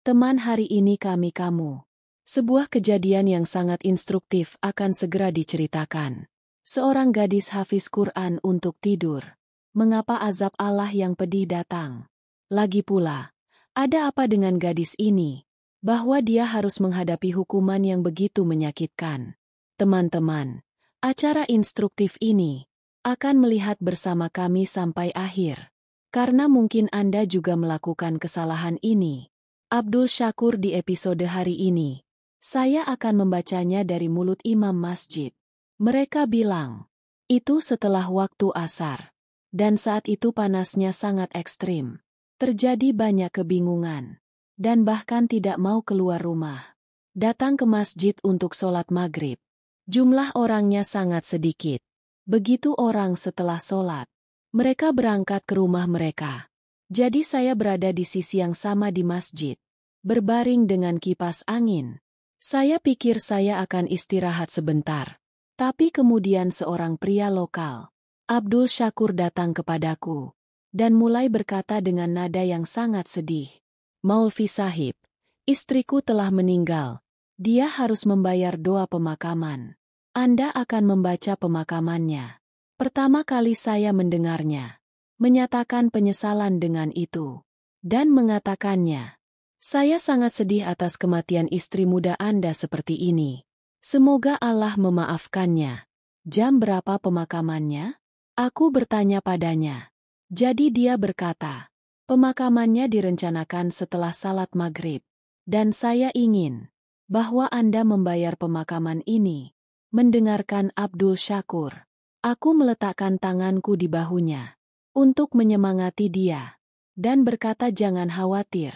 Teman, hari ini kamu. Sebuah kejadian yang sangat instruktif akan segera diceritakan. Seorang gadis hafiz Quran untuk tidur. Mengapa azab Allah yang pedih datang? Lagi pula, ada apa dengan gadis ini? Bahwa dia harus menghadapi hukuman yang begitu menyakitkan. Teman-teman, acara instruktif ini akan melihat bersama kami sampai akhir. Karena mungkin Anda juga melakukan kesalahan ini. Abdul Syakur di episode hari ini. Saya akan membacanya dari mulut imam masjid. Mereka bilang, itu setelah waktu asar. Dan saat itu panasnya sangat ekstrim. Terjadi banyak kebingungan. Dan bahkan tidak mau keluar rumah. Datang ke masjid untuk sholat maghrib. Jumlah orangnya sangat sedikit. Begitu orang setelah sholat, mereka berangkat ke rumah mereka. Jadi saya berada di sisi yang sama di masjid, berbaring dengan kipas angin. Saya pikir saya akan istirahat sebentar. Tapi kemudian seorang pria lokal, Abdul Syakur, datang kepadaku dan mulai berkata dengan nada yang sangat sedih. Maulvi Sahib, istriku telah meninggal. Dia harus membayar doa pemakaman. Anda akan membaca pemakamannya. Pertama kali saya mendengarnya, menyatakan penyesalan dengan itu, dan mengatakannya, saya sangat sedih atas kematian istri muda Anda seperti ini. Semoga Allah memaafkannya. Jam berapa pemakamannya? Aku bertanya padanya. Jadi dia berkata, pemakamannya direncanakan setelah salat maghrib. Dan saya ingin bahwa Anda membayar pemakaman ini. Mendengarkan Abdul Syakur, aku meletakkan tanganku di bahunya untuk menyemangati dia dan berkata, jangan khawatir.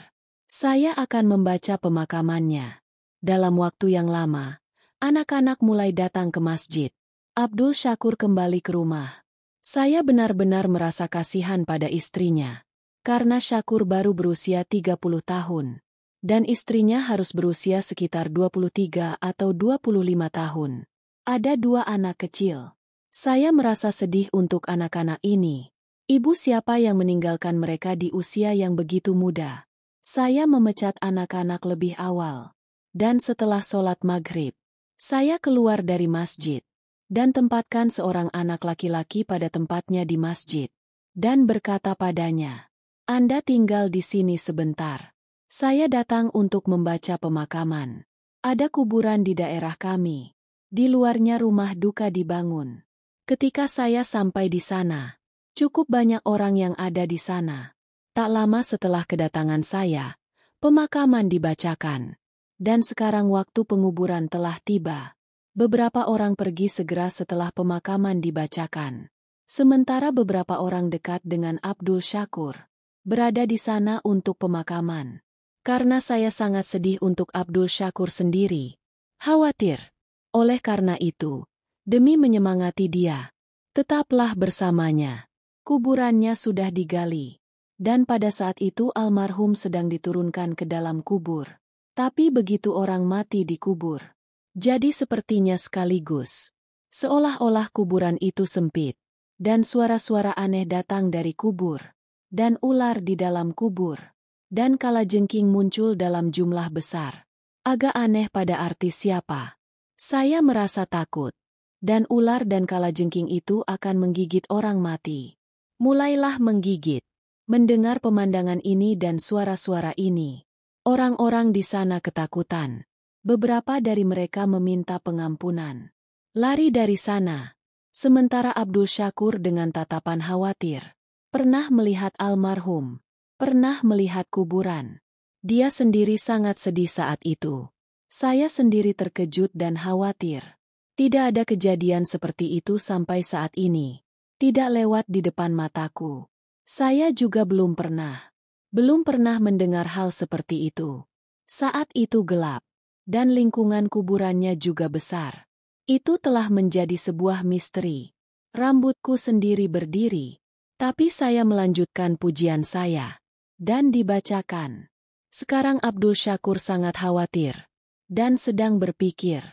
Saya akan membaca pemakamannya. Dalam waktu yang lama, anak-anak mulai datang ke masjid. Abdul Syakur kembali ke rumah. Saya benar-benar merasa kasihan pada istrinya. Karena Syakur baru berusia 30 tahun. Dan istrinya harus berusia sekitar 23 atau 25 tahun. Ada 2 anak kecil. Saya merasa sedih untuk anak-anak ini. Ibu siapa yang meninggalkan mereka di usia yang begitu muda? Saya memecat anak-anak lebih awal. Dan setelah sholat maghrib, saya keluar dari masjid dan tempatkan seorang anak laki-laki pada tempatnya di masjid dan berkata padanya, Anda tinggal di sini sebentar. Saya datang untuk membaca pemakaman. Ada kuburan di daerah kami. Di luarnya rumah duka dibangun. Ketika saya sampai di sana, cukup banyak orang yang ada di sana. Tak lama setelah kedatangan saya, pemakaman dibacakan. Dan sekarang waktu penguburan telah tiba. Beberapa orang pergi segera setelah pemakaman dibacakan. Sementara beberapa orang dekat dengan Abdul Syakur berada di sana untuk pemakaman. Karena saya sangat sedih untuk Abdul Syakur sendiri. Khawatir. Oleh karena itu, demi menyemangati dia, tetaplah bersamanya. Kuburannya sudah digali. Dan pada saat itu almarhum sedang diturunkan ke dalam kubur. Tapi begitu orang mati dikubur, jadi sepertinya sekaligus. Seolah-olah kuburan itu sempit. Dan suara-suara aneh datang dari kubur. Dan ular di dalam kubur. Dan kalajengking muncul dalam jumlah besar. Agak aneh pada artis siapa. Saya merasa takut. Dan ular dan kalajengking itu akan menggigit orang mati. Mulailah menggigit. Mendengar pemandangan ini dan suara-suara ini, orang-orang di sana ketakutan. Beberapa dari mereka meminta pengampunan. Lari dari sana. Sementara Abdul Syakur dengan tatapan khawatir. Pernah melihat almarhum. Pernah melihat kuburan. Dia sendiri sangat sedih saat itu. Saya sendiri terkejut dan khawatir. Tidak ada kejadian seperti itu sampai saat ini. Tidak lewat di depan mataku. Saya juga belum pernah mendengar hal seperti itu. Saat itu gelap. Dan lingkungan kuburannya juga besar. Itu telah menjadi sebuah misteri. Rambutku sendiri berdiri. Tapi saya melanjutkan pujian saya. Dan dibacakan. Sekarang Abdul Syakur sangat khawatir. Dan sedang berpikir.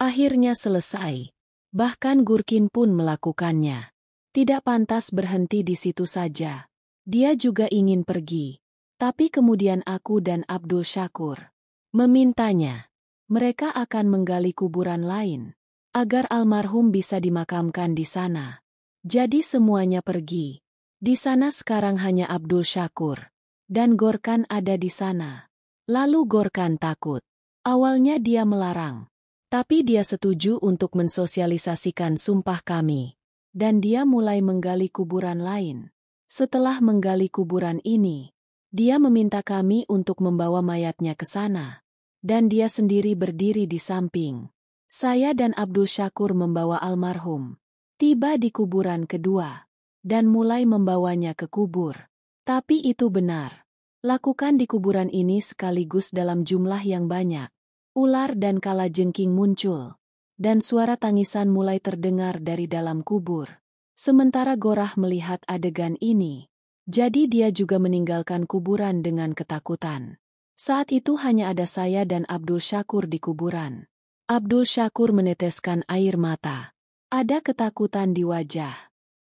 Akhirnya selesai. Bahkan Gurkin pun melakukannya. Tidak pantas berhenti di situ saja. Dia juga ingin pergi. Tapi kemudian aku dan Abdul Syakur memintanya. Mereka akan menggali kuburan lain, agar almarhum bisa dimakamkan di sana. Jadi semuanya pergi. Di sana sekarang hanya Abdul Syakur. Dan Gorkan ada di sana. Lalu Gorkan takut. Awalnya dia melarang. Tapi dia setuju untuk mensosialisasikan sumpah kami. Dan dia mulai menggali kuburan lain. Setelah menggali kuburan ini, dia meminta kami untuk membawa mayatnya ke sana. Dan dia sendiri berdiri di samping. Saya dan Abdul Syakur membawa almarhum. Tiba di kuburan kedua. Dan mulai membawanya ke kubur. Tapi itu benar. Lakukan di kuburan ini sekaligus dalam jumlah yang banyak. Ular dan kalajengking muncul. Dan suara tangisan mulai terdengar dari dalam kubur. Sementara Gorah melihat adegan ini. Jadi dia juga meninggalkan kuburan dengan ketakutan. Saat itu hanya ada saya dan Abdul Syakur di kuburan. Abdul Syakur meneteskan air mata. Ada ketakutan di wajah.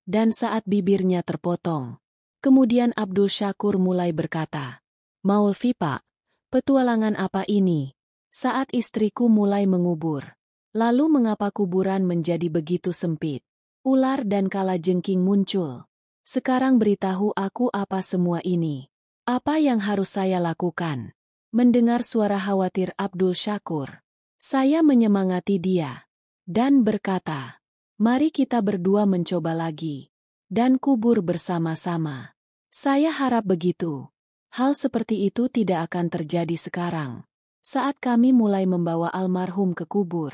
Dan saat bibirnya terpotong. Kemudian Abdul Syakur mulai berkata, "Maulvi Pak, petualangan apa ini? Saat istriku mulai mengubur. Lalu mengapa kuburan menjadi begitu sempit? Ular dan kalajengking muncul. Sekarang beritahu aku apa semua ini. Apa yang harus saya lakukan?" Mendengar suara khawatir Abdul Syakur, saya menyemangati dia dan berkata, "Mari kita berdua mencoba lagi dan kubur bersama-sama." Saya harap begitu. Hal seperti itu tidak akan terjadi sekarang, saat kami mulai membawa almarhum ke kubur.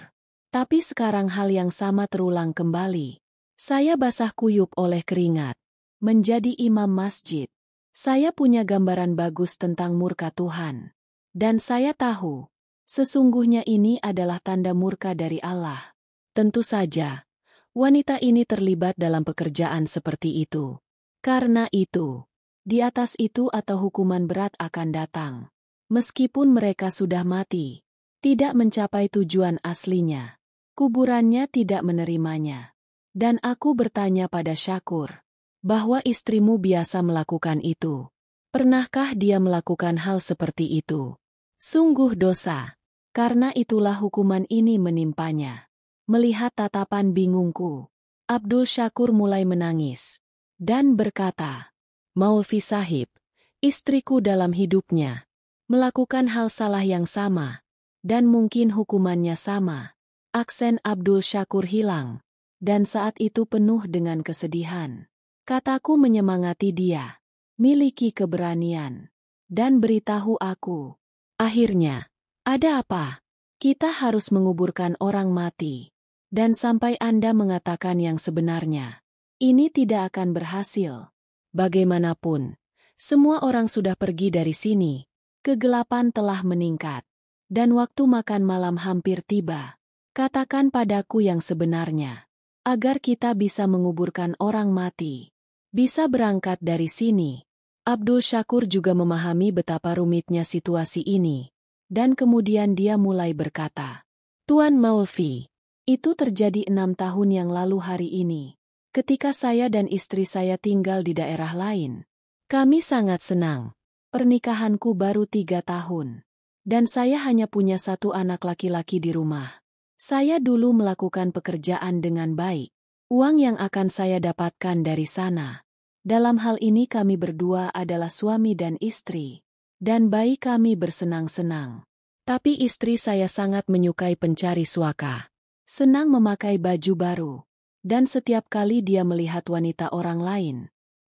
Tapi sekarang hal yang sama terulang kembali. Saya basah kuyup oleh keringat. Menjadi imam masjid. Saya punya gambaran bagus tentang murka Tuhan. Dan saya tahu, sesungguhnya ini adalah tanda murka dari Allah. Tentu saja, wanita ini terlibat dalam pekerjaan seperti itu. Karena itu, di atas itu atau hukuman berat akan datang. Meskipun mereka sudah mati, tidak mencapai tujuan aslinya. Kuburannya tidak menerimanya. Dan aku bertanya pada Syakur, bahwa istrimu biasa melakukan itu. Pernahkah dia melakukan hal seperti itu? Sungguh dosa. Karena itulah hukuman ini menimpanya. Melihat tatapan bingungku, Abdul Syakur mulai menangis. Dan berkata, "Maulvi Sahib, istriku dalam hidupnya melakukan hal salah yang sama. Dan mungkin hukumannya sama." Aksen Abdul Syakur hilang. Dan saat itu penuh dengan kesedihan. Kataku menyemangati dia. Miliki keberanian. Dan beritahu aku. Akhirnya, ada apa? Kita harus menguburkan orang mati. Dan sampai Anda mengatakan yang sebenarnya, ini tidak akan berhasil. Bagaimanapun, semua orang sudah pergi dari sini. Kegelapan telah meningkat. Dan waktu makan malam hampir tiba. Katakan padaku yang sebenarnya. Agar kita bisa menguburkan orang mati. Bisa berangkat dari sini. Abdul Syakur juga memahami betapa rumitnya situasi ini. Dan kemudian dia mulai berkata, "Tuan Maulvi, itu terjadi 6 tahun yang lalu hari ini. Ketika saya dan istri saya tinggal di daerah lain. Kami sangat senang. Pernikahanku baru 3 tahun. Dan saya hanya punya 1 anak laki-laki di rumah. Saya dulu melakukan pekerjaan dengan baik. Uang yang akan saya dapatkan dari sana. Dalam hal ini kami berdua adalah suami dan istri. Dan bayi kami bersenang-senang. Tapi istri saya sangat menyukai pencari suaka. Senang memakai baju baru. Dan setiap kali dia melihat wanita orang lain,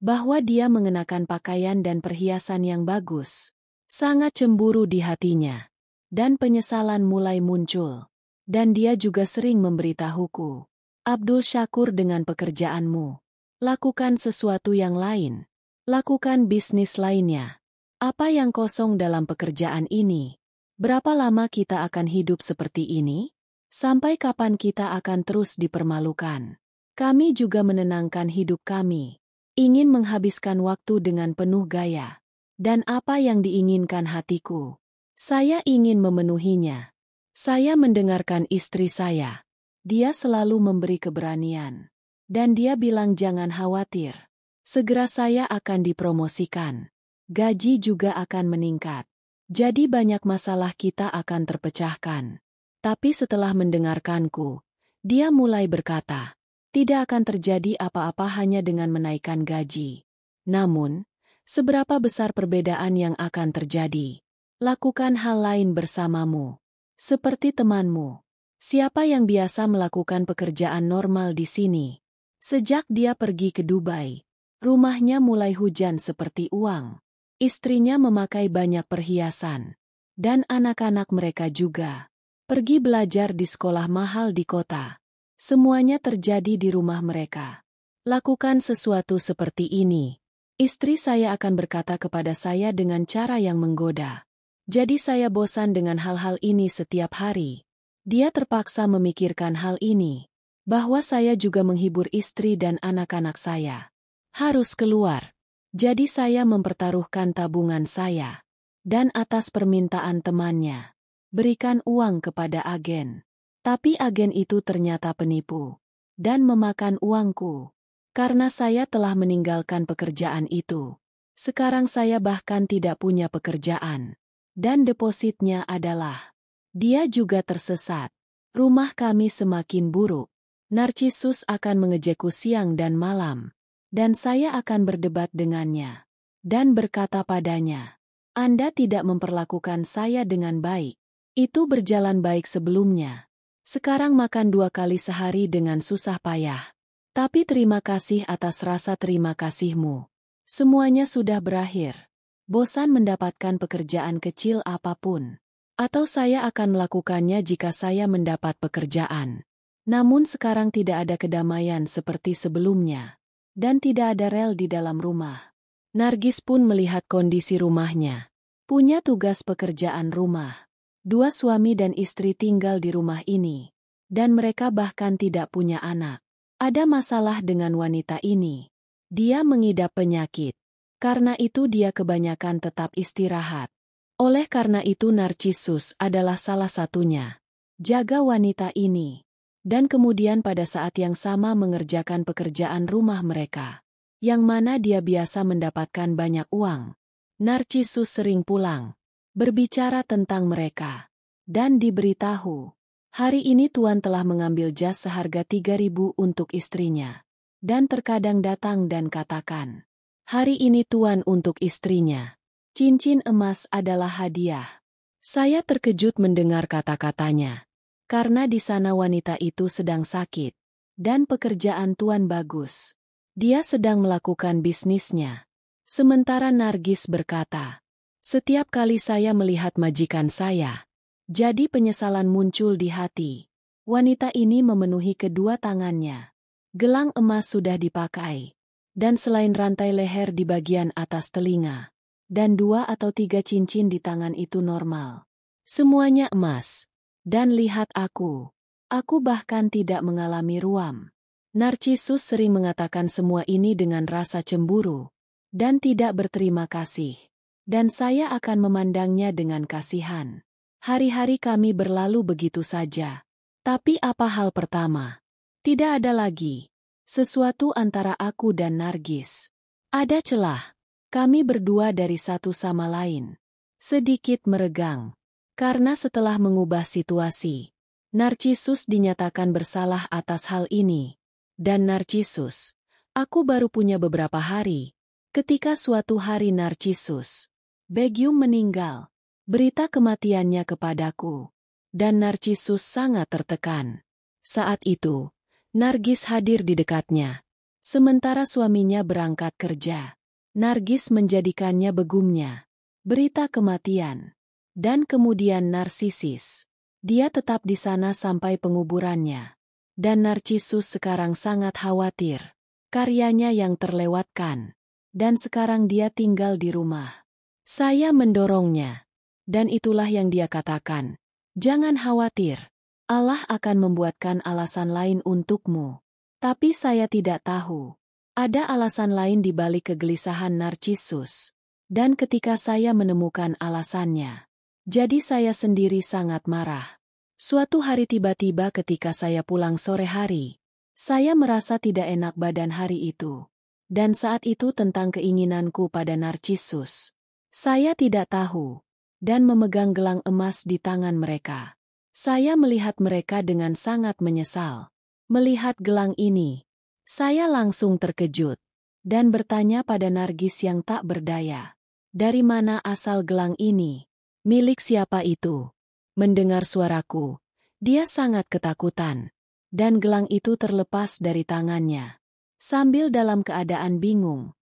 bahwa dia mengenakan pakaian dan perhiasan yang bagus, sangat cemburu di hatinya. Dan penyesalan mulai muncul. Dan dia juga sering memberitahuku, "Abdul Syakur, dengan pekerjaanmu, lakukan sesuatu yang lain. Lakukan bisnis lainnya. Apa yang kosong dalam pekerjaan ini? Berapa lama kita akan hidup seperti ini? Sampai kapan kita akan terus dipermalukan? Kami juga menenangkan hidup kami. Ingin menghabiskan waktu dengan penuh gaya. Dan apa yang diinginkan hatiku, saya ingin memenuhinya." Saya mendengarkan istri saya. Dia selalu memberi keberanian. Dan dia bilang jangan khawatir. Segera saya akan dipromosikan. gaji juga akan meningkat. Jadi banyak masalah kita akan terpecahkan. Tapi setelah mendengarkanku, dia mulai berkata, tidak akan terjadi apa-apa hanya dengan menaikkan gaji. Namun, seberapa besar perbedaan yang akan terjadi? Lakukan hal lain bersamamu. Seperti temanmu. Siapa yang biasa melakukan pekerjaan normal di sini? Sejak dia pergi ke Dubai, rumahnya mulai hujan seperti uang. Istrinya memakai banyak perhiasan. Dan anak-anak mereka juga. Pergi belajar di sekolah mahal di kota. Semuanya terjadi di rumah mereka. Lakukan sesuatu seperti ini. Istri saya akan berkata kepada saya dengan cara yang menggoda. Jadi saya bosan dengan hal-hal ini setiap hari. Dia terpaksa memikirkan hal ini. Bahwa saya juga menghibur istri dan anak-anak saya. Harus keluar. Jadi saya mempertaruhkan tabungan saya. Dan atas permintaan temannya, berikan uang kepada agen. Tapi agen itu ternyata penipu. Dan memakan uangku. Karena saya telah meninggalkan pekerjaan itu. Sekarang saya bahkan tidak punya pekerjaan. Dan depositnya adalah. Dia juga tersesat. Rumah kami semakin buruk. Narcissus akan mengejekku siang dan malam. Dan saya akan berdebat dengannya. Dan berkata padanya, Anda tidak memperlakukan saya dengan baik. Itu berjalan baik sebelumnya. Sekarang makan 2 kali sehari dengan susah payah. Tapi terima kasih atas rasa terima kasihmu. Semuanya sudah berakhir. Bosan mendapatkan pekerjaan kecil apapun. Atau saya akan melakukannya jika saya mendapat pekerjaan. Namun sekarang tidak ada kedamaian seperti sebelumnya. Dan tidak ada rel di dalam rumah. Nargis pun melihat kondisi rumahnya. Punya tugas pekerjaan rumah. 2 suami dan istri tinggal di rumah ini. Dan mereka bahkan tidak punya anak. Ada masalah dengan wanita ini. Dia mengidap penyakit. Karena itu dia kebanyakan tetap istirahat. Oleh karena itu Narcissus adalah salah satunya. Jaga wanita ini. Dan kemudian pada saat yang sama mengerjakan pekerjaan rumah mereka. Yang mana dia biasa mendapatkan banyak uang. Narcissus sering pulang. Berbicara tentang mereka. Dan diberitahu. Hari ini Tuan telah mengambil jas seharga 3.000 untuk istrinya. Dan terkadang datang dan katakan. Hari ini Tuan untuk istrinya. Cincin emas adalah hadiah. Saya terkejut mendengar kata-katanya. Karena di sana wanita itu sedang sakit. Dan pekerjaan Tuan bagus. Dia sedang melakukan bisnisnya. Sementara Nargis berkata, setiap kali saya melihat majikan saya, jadi penyesalan muncul di hati. Wanita ini memenuhi kedua tangannya. Gelang emas sudah dipakai. Dan selain rantai leher di bagian atas telinga. Dan 2 atau 3 cincin di tangan itu normal. Semuanya emas. Dan lihat aku. Aku bahkan tidak mengalami ruam. Narcissus sering mengatakan semua ini dengan rasa cemburu. Dan tidak berterima kasih. Dan saya akan memandangnya dengan kasihan. Hari-hari kami berlalu begitu saja. Tapi apa hal pertama? Tidak ada lagi. Sesuatu antara aku dan Nargis. Ada celah. Kami berdua dari satu sama lain. Sedikit meregang. Karena setelah mengubah situasi, Narcissus dinyatakan bersalah atas hal ini. Dan Narcissus, aku baru punya beberapa hari. Ketika suatu hari Narcissus, Begium meninggal. Berita kematiannya kepadaku. Dan Narcissus sangat tertekan. Saat itu, Nargis hadir di dekatnya. Sementara suaminya berangkat kerja. Nargis menjadikannya begumnya. Berita kematian. Dan kemudian narsisis. Dia tetap di sana sampai penguburannya. Dan Narcissus sekarang sangat khawatir. Karyanya yang terlewatkan. Dan sekarang dia tinggal di rumah. Saya mendorongnya. Dan itulah yang dia katakan. Jangan khawatir. Allah akan membuatkan alasan lain untukmu. Tapi saya tidak tahu. Ada alasan lain di balik kegelisahan Narcissus. Dan ketika saya menemukan alasannya, jadi saya sendiri sangat marah. Suatu hari tiba-tiba ketika saya pulang sore hari, saya merasa tidak enak badan hari itu. Dan saat itu tentang keinginanku pada Narcissus. Saya tidak tahu. Dan memegang gelang emas di tangan mereka. Saya melihat mereka dengan sangat menyesal. Melihat gelang ini, saya langsung terkejut. Dan bertanya pada Nargis yang tak berdaya. Dari mana asal gelang ini? Milik siapa itu? Mendengar suaraku, dia sangat ketakutan. Dan gelang itu terlepas dari tangannya. Sambil dalam keadaan bingung,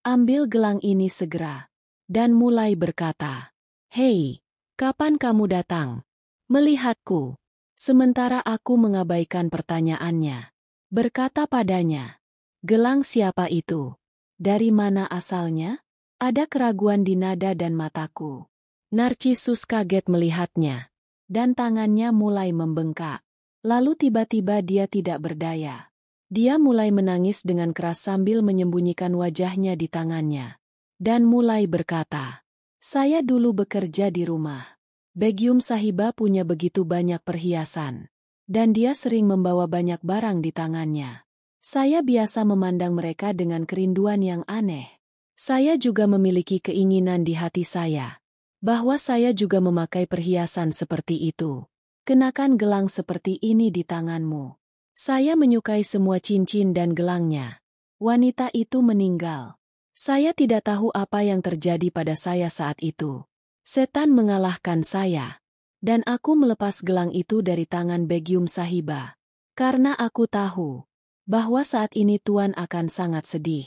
ambil gelang ini segera. Dan mulai berkata, "Hei, kapan kamu datang? Melihatku." Sementara aku mengabaikan pertanyaannya. Berkata padanya, "Gelang siapa itu? Dari mana asalnya?" Ada keraguan di nada dan mataku. Narcissus kaget melihatnya. Dan tangannya mulai membengkak. Lalu tiba-tiba dia tidak berdaya. Dia mulai menangis dengan keras sambil menyembunyikan wajahnya di tangannya. Dan mulai berkata, "Saya dulu bekerja di rumah. Begum Sahiba punya begitu banyak perhiasan. Dan dia sering membawa banyak barang di tangannya. Saya biasa memandang mereka dengan kerinduan yang aneh. Saya juga memiliki keinginan di hati saya. Bahwa saya juga memakai perhiasan seperti itu. Kenakan gelang seperti ini di tanganmu. Saya menyukai semua cincin dan gelangnya." Wanita itu meninggal. Saya tidak tahu apa yang terjadi pada saya saat itu. Setan mengalahkan saya. Dan aku melepas gelang itu dari tangan Begum Sahiba. Karena aku tahu bahwa saat ini Tuan akan sangat sedih.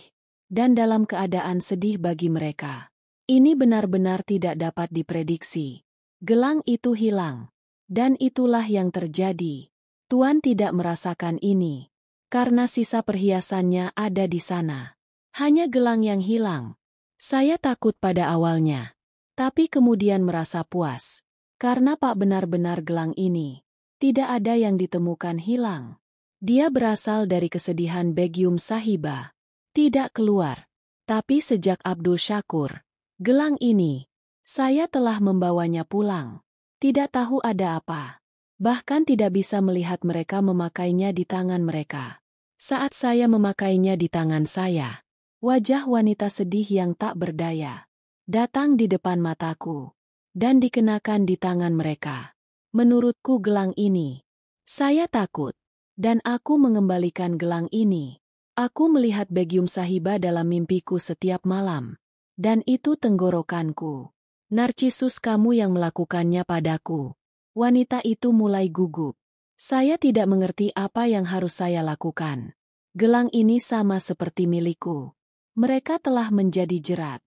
Dan dalam keadaan sedih bagi mereka. Ini benar-benar tidak dapat diprediksi. Gelang itu hilang. Dan itulah yang terjadi. Tuan tidak merasakan ini. Karena sisa perhiasannya ada di sana. Hanya gelang yang hilang. Saya takut pada awalnya. Tapi kemudian merasa puas. Karena Pak benar-benar gelang ini. Tidak ada yang ditemukan hilang. Dia berasal dari kesedihan Begum Sahiba. Tidak keluar. Tapi sejak Abdul Syakur, gelang ini, saya telah membawanya pulang. Tidak tahu ada apa. Bahkan tidak bisa melihat mereka memakainya di tangan mereka. Saat saya memakainya di tangan saya, wajah wanita sedih yang tak berdaya datang di depan mataku dan dikenakan di tangan mereka. Menurutku gelang ini, saya takut dan aku mengembalikan gelang ini. Aku melihat Begum Sahiba dalam mimpiku setiap malam dan itu tenggorokanku. Narcissus, kamu yang melakukannya padaku. Wanita itu mulai gugup. Saya tidak mengerti apa yang harus saya lakukan. Gelang ini sama seperti milikku. Mereka telah menjadi jerat.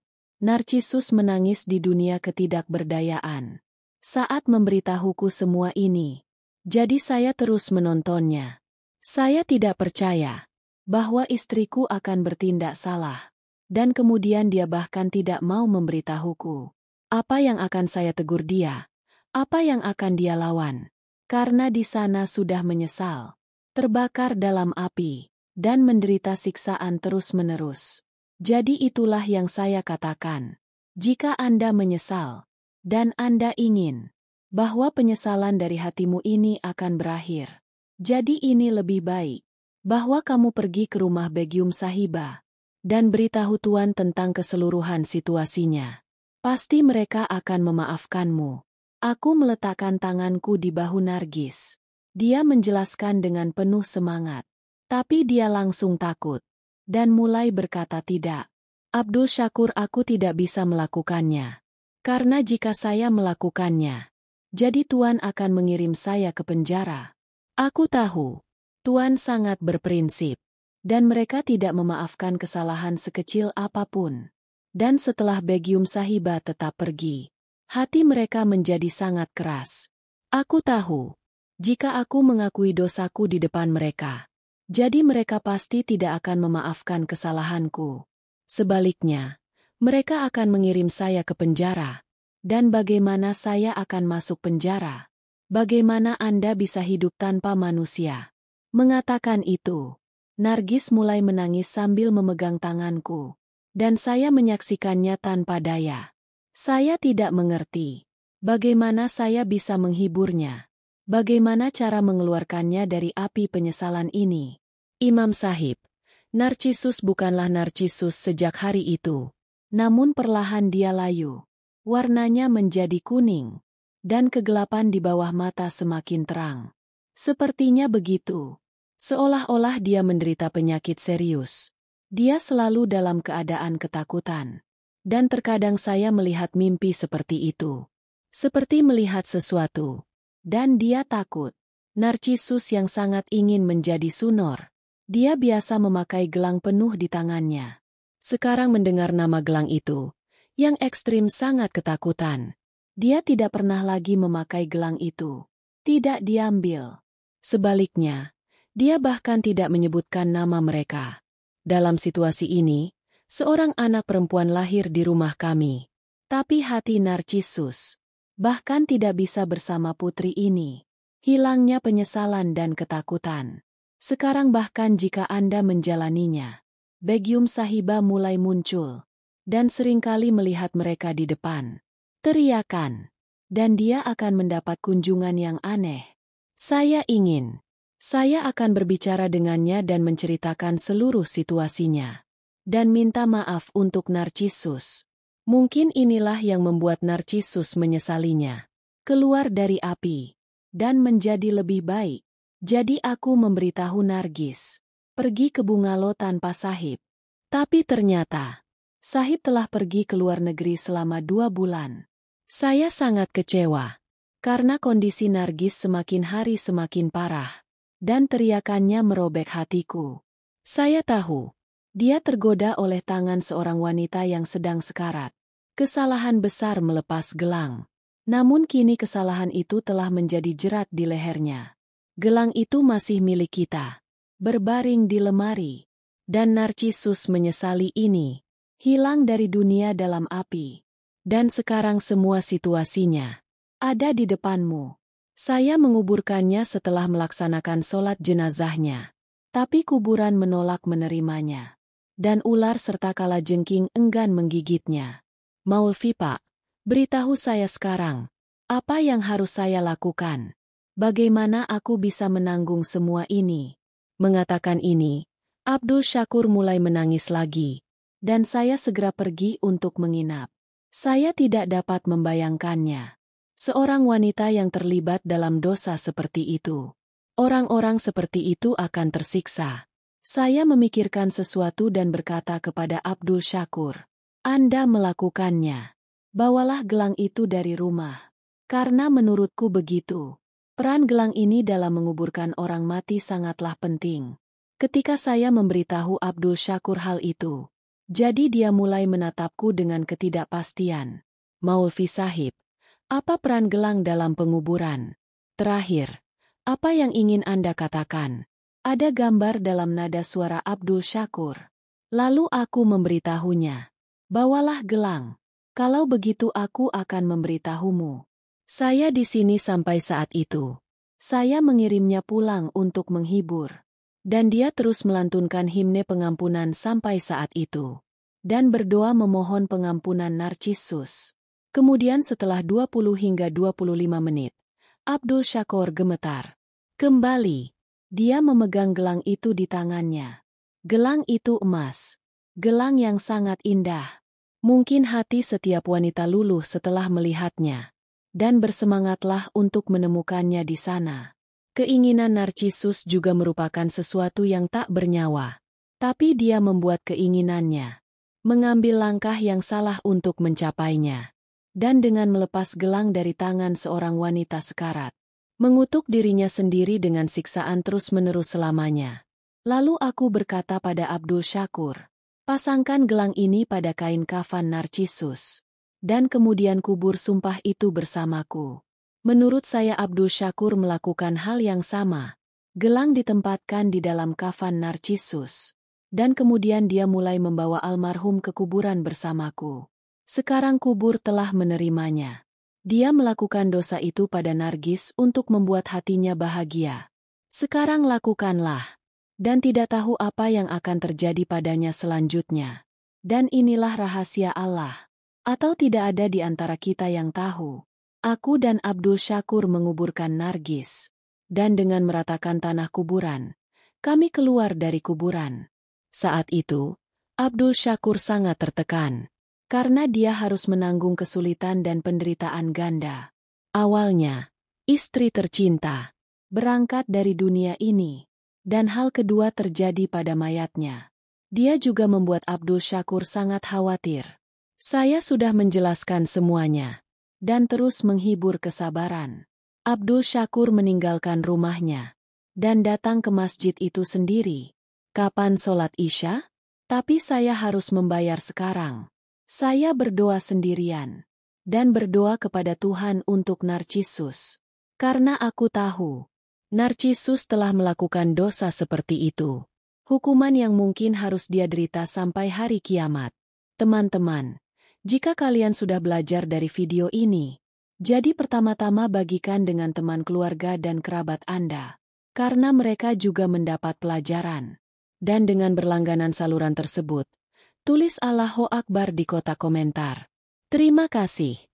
Narcissus menangis di dunia ketidakberdayaan. Saat memberitahuku semua ini. Jadi saya terus menontonnya. Saya tidak percaya bahwa istriku akan bertindak salah. Dan kemudian dia bahkan tidak mau memberitahuku. Apa yang akan saya tegur dia? Apa yang akan dia lawan? Karena di sana sudah menyesal. Terbakar dalam api. Dan menderita siksaan terus-menerus. Jadi itulah yang saya katakan. Jika Anda menyesal, dan Anda ingin bahwa penyesalan dari hatimu ini akan berakhir. Jadi ini lebih baik, bahwa kamu pergi ke rumah Begum Sahiba, dan beritahu Tuan tentang keseluruhan situasinya. Pasti mereka akan memaafkanmu. Aku meletakkan tanganku di bahu Nargis. Dia menjelaskan dengan penuh semangat. Tapi dia langsung takut. Dan mulai berkata tidak. Abdul Syakur, aku tidak bisa melakukannya. Karena jika saya melakukannya, jadi Tuan akan mengirim saya ke penjara. Aku tahu, Tuan sangat berprinsip. Dan mereka tidak memaafkan kesalahan sekecil apapun. Dan setelah Begum Sahiba tetap pergi, hati mereka menjadi sangat keras. Aku tahu, jika aku mengakui dosaku di depan mereka, jadi mereka pasti tidak akan memaafkan kesalahanku. Sebaliknya, mereka akan mengirim saya ke penjara. Dan bagaimana saya akan masuk penjara? Bagaimana Anda bisa hidup tanpa manusia? Mengatakan itu, Nargis mulai menangis sambil memegang tanganku. Dan saya menyaksikannya tanpa daya. Saya tidak mengerti bagaimana saya bisa menghiburnya. Bagaimana cara mengeluarkannya dari api penyesalan ini? Imam Sahib, Narcissus bukanlah Narcissus sejak hari itu. Namun perlahan dia layu. Warnanya menjadi kuning. Dan kegelapan di bawah mata semakin terang. Sepertinya begitu. Seolah-olah dia menderita penyakit serius. Dia selalu dalam keadaan ketakutan. Dan terkadang saya melihat mimpi seperti itu. Seperti melihat sesuatu. Dan dia takut. Narcissus yang sangat ingin menjadi sunor. Dia biasa memakai gelang penuh di tangannya. Sekarang mendengar nama gelang itu, yang ekstrim sangat ketakutan. Dia tidak pernah lagi memakai gelang itu. Tidak diambil. Sebaliknya, dia bahkan tidak menyebutkan nama mereka. Dalam situasi ini, seorang anak perempuan lahir di rumah kami. Tapi hati Narcissus bahkan tidak bisa bersama putri ini. Hilangnya penyesalan dan ketakutan. Sekarang bahkan jika Anda menjalaninya, Begum Sahiba mulai muncul. Dan seringkali melihat mereka di depan. Teriakan. Dan dia akan mendapat kunjungan yang aneh. Saya akan berbicara dengannya dan menceritakan seluruh situasinya. Dan minta maaf untuk Narcissus. Mungkin inilah yang membuat Narcissus menyesalinya. Keluar dari api. Dan menjadi lebih baik. Jadi aku memberitahu Nargis. Pergi ke bungalow tanpa Sahib. Tapi ternyata, Sahib telah pergi ke luar negeri selama 2 bulan. Saya sangat kecewa. Karena kondisi Nargis semakin hari semakin parah. Dan teriakannya merobek hatiku. Saya tahu. Dia tergoda oleh tangan seorang wanita yang sedang sekarat. Kesalahan besar melepas gelang. Namun kini kesalahan itu telah menjadi jerat di lehernya. Gelang itu masih milik kita. Berbaring di lemari. Dan Narcissus menyesali ini. Hilang dari dunia dalam api. Dan sekarang semua situasinya ada di depanmu. Saya menguburkannya setelah melaksanakan sholat jenazahnya. Tapi kuburan menolak menerimanya. Dan ular serta kalajengking enggan menggigitnya. Maulvi Pak, beritahu saya sekarang. Apa yang harus saya lakukan? Bagaimana aku bisa menanggung semua ini? Mengatakan ini, Abdul Syakur mulai menangis lagi. Dan saya segera pergi untuk menginap. Saya tidak dapat membayangkannya. Seorang wanita yang terlibat dalam dosa seperti itu. Orang-orang seperti itu akan tersiksa. Saya memikirkan sesuatu dan berkata kepada Abdul Syakur, Anda melakukannya. Bawalah gelang itu dari rumah. Karena menurutku begitu. Peran gelang ini dalam menguburkan orang mati sangatlah penting. Ketika saya memberitahu Abdul Syakur hal itu, jadi dia mulai menatapku dengan ketidakpastian. Maulvi Sahib, apa peran gelang dalam penguburan? Terakhir, apa yang ingin Anda katakan? Ada gambar dalam nada suara Abdul Syakur. Lalu aku memberitahunya. Bawalah gelang. Kalau begitu aku akan memberitahumu. Saya di sini sampai saat itu. Saya mengirimnya pulang untuk menghibur. Dan dia terus melantunkan himne pengampunan sampai saat itu. Dan berdoa memohon pengampunan Narcissus. Kemudian setelah 20 hingga 25 menit, Abdul Syakur gemetar. Kembali, dia memegang gelang itu di tangannya. Gelang itu emas. Gelang yang sangat indah. Mungkin hati setiap wanita luluh setelah melihatnya. Dan bersemangatlah untuk menemukannya di sana. Keinginan Narcissus juga merupakan sesuatu yang tak bernyawa. Tapi dia membuat keinginannya. Mengambil langkah yang salah untuk mencapainya. Dan dengan melepas gelang dari tangan seorang wanita sekarat. Mengutuk dirinya sendiri dengan siksaan terus-menerus selamanya. Lalu aku berkata pada Abdul Syakur, pasangkan gelang ini pada kain kafan Narcissus. Dan kemudian kubur sumpah itu bersamaku. Menurut saya Abdul Syakur melakukan hal yang sama. Gelang ditempatkan di dalam kafan Narcissus. Dan kemudian dia mulai membawa almarhum ke kuburan bersamaku. Sekarang kubur telah menerimanya. Dia melakukan dosa itu pada Nargis untuk membuat hatinya bahagia. Sekarang lakukanlah. Dan tidak tahu apa yang akan terjadi padanya selanjutnya. Dan inilah rahasia Allah. Atau tidak ada di antara kita yang tahu. Aku dan Abdul Syakur menguburkan Nargis. Dan dengan meratakan tanah kuburan, kami keluar dari kuburan. Saat itu, Abdul Syakur sangat tertekan. karena dia harus menanggung kesulitan dan penderitaan ganda. Awalnya, istri tercinta berangkat dari dunia ini, dan hal kedua terjadi pada mayatnya. Dia juga membuat Abdul Syakur sangat khawatir. Saya sudah menjelaskan semuanya, dan terus menghibur kesabaran. Abdul Syakur meninggalkan rumahnya, dan datang ke masjid itu sendiri. Kapan sholat Isya? Tapi saya harus membayar sekarang. Saya berdoa sendirian, dan berdoa kepada Tuhan untuk Narcissus. Karena aku tahu, Narcissus telah melakukan dosa seperti itu. Hukuman yang mungkin harus dia derita sampai hari kiamat. Teman-teman, jika kalian sudah belajar dari video ini, jadi pertama-tama bagikan dengan teman keluarga dan kerabat Anda, karena mereka juga mendapat pelajaran. Dan dengan berlangganan saluran tersebut, tulis Allahu Akbar di kotak komentar. Terima kasih.